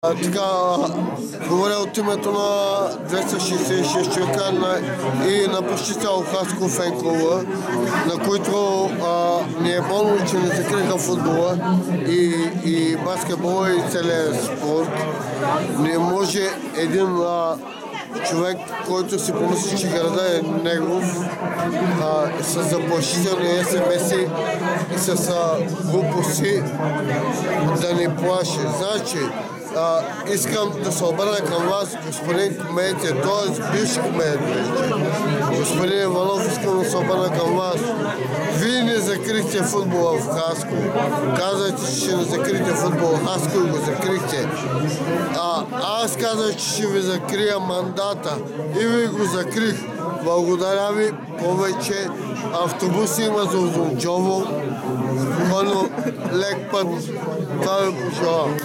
Така, говоря от името на 266 човека и на почти цяло Хасково фен-клуба, на които ни е болно, че не закриха футбола и баскетбола и целият спорт. Не може един човек, който си помисли, че града е негов, с заплашителни СМС и с глупости да ни плаши. Значи, искам да се обърна към вас, господин кмет, т.е. бивш кмет. Господин Иванов, искам да се обърна към вас. Вие не закрихте футбола в Хасково. Казахте, че ще не закрите футбола в Хасково и го закрихте. Аз казах, че ще ви закрия мандата и ви го закрих. Благодаря ви повече. Автобуси има за Узунджово. Лек път. Това ви пожелавам.